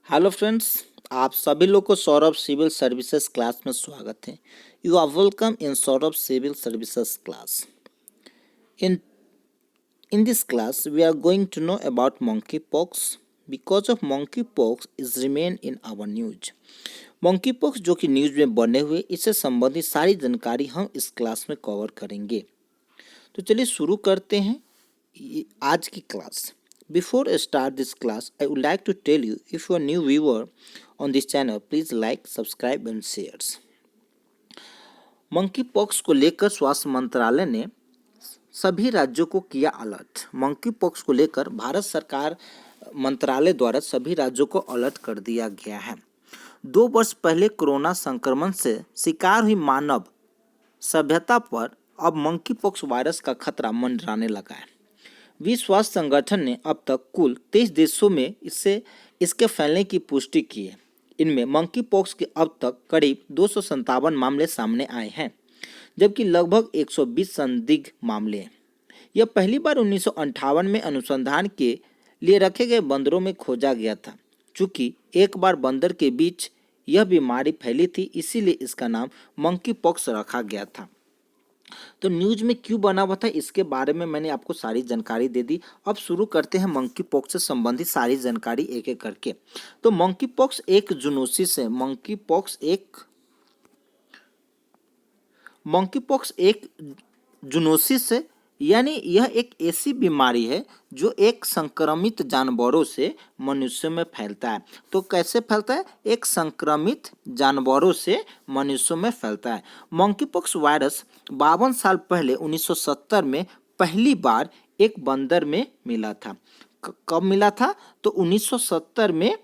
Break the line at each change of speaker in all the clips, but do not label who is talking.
Hello friends, आप सभी लोग को सौरभ सिविल सर्विसेज क्लास में स्वागत है। You are welcome in Saurabh civil services class. In in this class we are going to know about monkey pox because of monkey pox is remain in our news. Monkey pox जो कि news में बने हुए, इससे संबंधित सारी जानकारी हम इस क्लास में कवर करेंगे। तो चलिए शुरू करते हैं आज की class. Before I start this class, I would like to tell you, if you are new viewer on this channel, please like, subscribe and shares. Monkey pox को लेकर स्वास्थ्य मंत्रालय ने सभी राज्यों को किया अलर्ट। मंकी पॉक्स को लेकर भारत सरकार मंत्रालय द्वारा सभी राज्यों को अलर्ट कर दिया गया है। 2 वर्ष पहले कोरोना संक्रमण से शिकार हुई मानव सभ्यता पर अब मंकी पॉक्स वायरस का खतरा मंडराने लगा है। विश्व स्वास्थ्य संगठन ने अब तक कुल 23 देशों में इसके फैलने की पुष्टि की है। इनमें मंकी पॉक्स के अब तक करीब 257 मामले सामने आए हैं, जबकि लगभग 120 संदिग्ध मामले हैं। यह पहली बार 1958 में अनुसंधान के लिए रखे गए बंदरों में खोजा गया था। चूंकि एक बार बंदर के बीच यह बीमारी फैली थी, इसीलिए इसका नाम मंकी पॉक्स रखा गया था। तो न्यूज में क्यों बना हुआ था, इसके बारे में मैंने आपको सारी जानकारी दे दी। अब शुरू करते हैं मंकी पॉक्स से संबंधित सारी जानकारी एक एक करके। तो मंकी पॉक्स एक जूनोसिस है। मंकी पॉक्स एक जूनोसिस है, यानी यह एक ऐसी बीमारी है जो एक संक्रमित जानवरों से मनुष्य में फैलता है। तो कैसे फैलता है? एक संक्रमित जानवरों से मनुष्यों में फैलता है। मंकी पॉक्स वायरस 52 साल पहले 1970 में पहली बार एक बंदर में मिला था। कब मिला था? तो 1970 में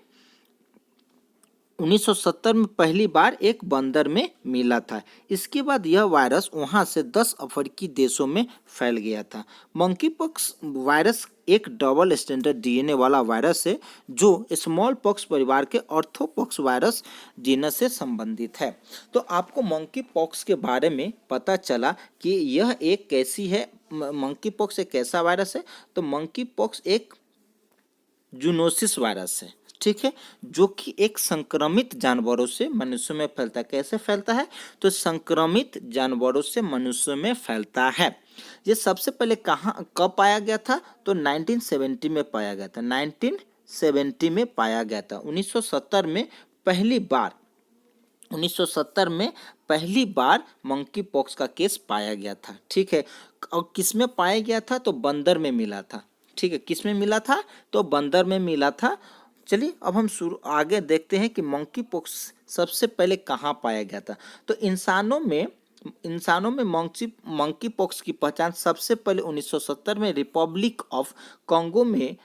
पहली बार एक बंदर में मिला था। इसके बाद यह वायरस वहां से 10 अफ्रीकी देशों में फैल गया था। मंकी पॉक्स वायरस एक डबल स्टैंडर्ड डीएनए वाला वायरस है जो स्मॉल पॉक्स परिवार के ऑर्थोपॉक्स वायरस जीनस से संबंधित है। तो आपको मंकी पॉक्स के बारे में पता चला कि यह एक कैसी है, मंकी पॉक्स एक कैसा वायरस है। तो मंकी पॉक्स एक जूनोसिस वायरस है, ठीक है, जो कि एक संक्रमित जानवरों से मनुष्य में फैलता है। कैसे फैलता है? तो संक्रमित जानवरों से मनुष्य में फैलता है। ये सबसे पहले कब पाया गया था? तो 1970 में पाया गया था। 1970 में पाया गया था। 1970 में पहली बार मंकी पॉक्स का केस पाया गया था, ठीक है। और किस में पाया गया था? तो बंदर में मिला था, ठीक है। किस में मिला था? तो बंदर में मिला था। चलिए अब हम आगे देखते हैं कि मंकी पॉक्स सबसे पहले कहाँ पाया गया था। तो इंसानों में मंकी पॉक्स की पहचान सबसे पहले 1970 में रिपब्लिक ऑफ कांगो में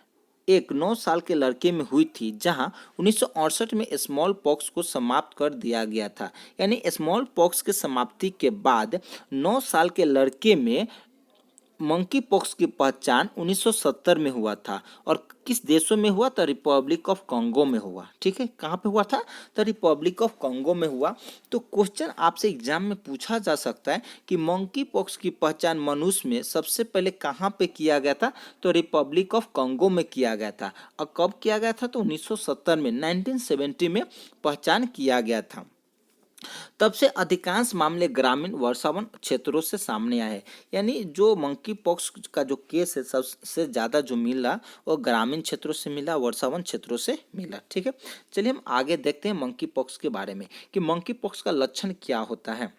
एक 9 साल के लड़के में हुई थी, जहां 1968 में स्मॉल पॉक्स को समाप्त कर दिया गया था। यानी स्मॉल पॉक्स के समाप्ति के बाद 9 साल के लड़के में मंकी पॉक्स की पहचान 1970 में हुआ था। और किस देशों में हुआ? तो रिपब्लिक ऑफ कांगो में हुआ, ठीक है। कहाँ पे हुआ था? तो रिपब्लिक ऑफ कांगो में हुआ। तो क्वेश्चन आपसे एग्जाम में पूछा जा सकता है कि मंकी पॉक्स की पहचान मनुष्य में सबसे पहले कहाँ पे किया गया था? तो रिपब्लिक ऑफ कांगो में किया गया था। और कब किया गया था? तो 1970 में, 1970 में पहचान किया गया था। तब से अधिकांश मामले ग्रामीण वर्षावन क्षेत्रों से सामने आए। यानी जो मंकी पॉक्स का जो केस है, सबसे ज़्यादा जो मिला वो ग्रामीण क्षेत्रों से मिला, वर्षावन क्षेत्रों से मिला, ठीक है। चलिए हम आगे देखते हैं मंकी पॉक्स के बारे में कि मंकी पॉक्स का लक्षण क्या होता है।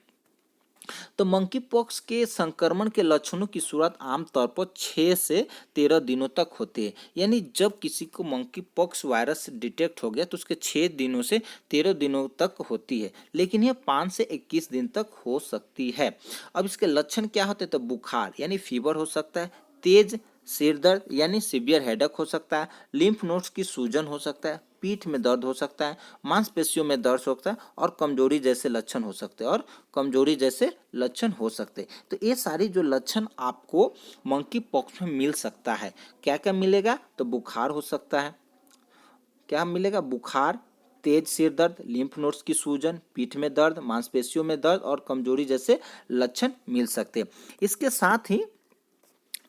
तो मंकी पॉक्स के संक्रमण के लक्षणों की शुरुआत आमतौर पर 6 से 13 दिनों तक होती है। यानी जब किसी को मंकी पॉक्स वायरस डिटेक्ट हो गया तो उसके 6 दिनों से 13 दिनों तक होती है, लेकिन यह 5 से 21 दिन तक हो सकती है। अब इसके लक्षण क्या होते हैं? तो बुखार यानी फीवर हो सकता है, तेज सिर दर्द यानी सीवियर हेडेक हो सकता है, लिम्फ नोड्स की सूजन हो सकता है, पीठ में दर्द हो सकता है, मांसपेशियों में दर्द हो सकता है और कमजोरी जैसे लक्षण हो सकते हैं। तो ये सारी जो लक्षण आपको मंकी पॉक्स में मिल सकता है। क्या क्या मिलेगा? तो बुखार हो सकता है। क्या मिलेगा? बुखार, तेज सिर दर्द, लिम्फ नोड्स की सूजन, पीठ में दर्द, मांसपेशियों में दर्द और कमजोरी जैसे लक्षण मिल सकते हैं। इसके साथ ही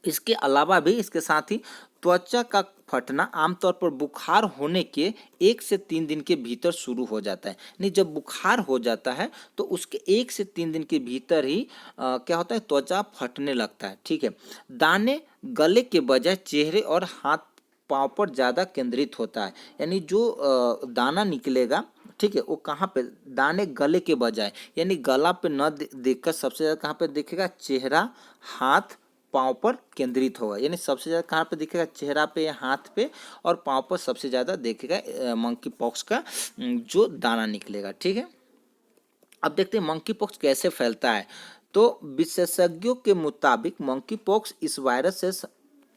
इसके अलावा भी इसके साथ ही त्वचा का फटना आमतौर पर बुखार होने के 1 से 3 दिन के भीतर शुरू हो जाता है। नहीं, जब बुखार हो जाता है तो उसके 1 से 3 दिन के भीतर ही क्या होता है, त्वचा फटने लगता है। ठीक है, दाने गले के बजाय चेहरे और हाथ पाँव पर ज़्यादा केंद्रित होता है। यानी जो दाना निकलेगा, ठीक है, वो कहाँ पे, दाने गले के बजाय, यानी गला पे न देखकर सबसे ज़्यादा कहाँ पे दिखेगा, चेहरा, हाथ, पाँव पर केंद्रित होगा। यानी सबसे ज़्यादा कहाँ पे दिखेगा, चेहरा पे, हाथ पे और पाँव पर सबसे ज़्यादा दिखेगा मंकी पॉक्स का जो दाना निकलेगा। ठीक है, अब देखते हैं मंकी पॉक्स कैसे फैलता है। तो विशेषज्ञों के मुताबिक मंकी पॉक्स इस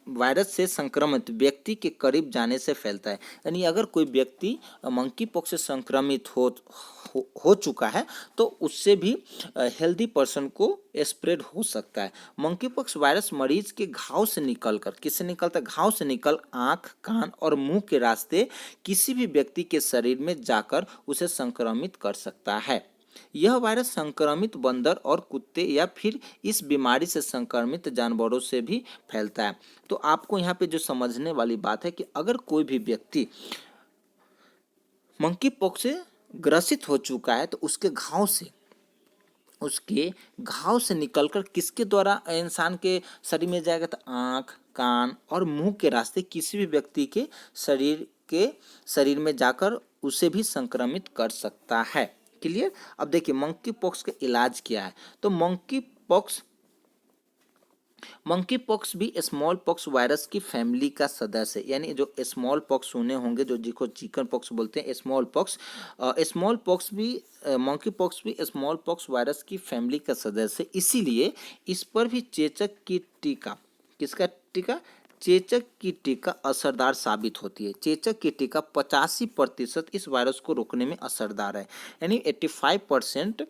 वायरस से संक्रमित व्यक्ति के करीब जाने से फैलता है। यानी अगर कोई व्यक्ति मंकी पॉक्स से संक्रमित हो चुका है तो उससे भी हेल्दी पर्सन को स्प्रेड हो सकता है। मंकी पॉक्स वायरस मरीज के घाव से निकलकर, किससे निकलता है, घाव से निकल आँख, कान और मुंह के रास्ते किसी भी व्यक्ति के शरीर में जाकर उसे संक्रमित कर सकता है। यह वायरस संक्रमित बंदर और कुत्ते या फिर इस बीमारी से संक्रमित जानवरों से भी फैलता है। तो आपको यहाँ पे जो समझने वाली बात है कि अगर कोई भी व्यक्ति मंकी पॉक्स से ग्रसित हो चुका है तो उसके घाव से निकलकर किसके द्वारा इंसान के शरीर में जाएगा, तो आँख, कान और मुंह के रास्ते किसी भी व्यक्ति के शरीर में जाकर उसे भी संक्रमित कर सकता है। क्लियर। अब देखिए मंकी पॉक्स का इलाज क्या है। तो मंकी पॉक्स भी स्मॉल पॉक्स वायरस की फैमिली का सदस्य है। यानी जो स्मॉल पॉक्स सुने होंगे, जो जिसको चिकन पॉक्स बोलते हैं, स्मॉल पॉक्स भी मंकी पॉक्स भी स्मॉल पॉक्स वायरस की फैमिली का सदस्य है। इसीलिए इस पर भी चेचक की टीका, किसका टीका, चेचक की टीका असरदार साबित होती है। चेचक की टीका 85% इस वायरस को रोकने में असरदार है। यानी 85%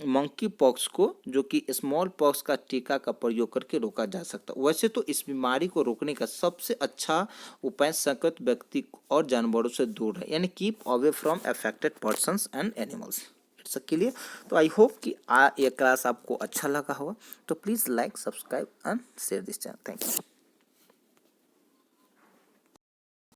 मंकी पॉक्स को, जो कि स्मॉल पॉक्स का टीका का प्रयोग करके रोका जा सकता है। वैसे तो इस बीमारी को रोकने का सबसे अच्छा उपाय संक्रमित व्यक्ति और जानवरों से दूर है, यानी keep away from affected persons and animals. It's clear. तो आई होप कि ये क्लास आपको अच्छा लगा होगा। तो please like, subscribe and share this channel. Thank you.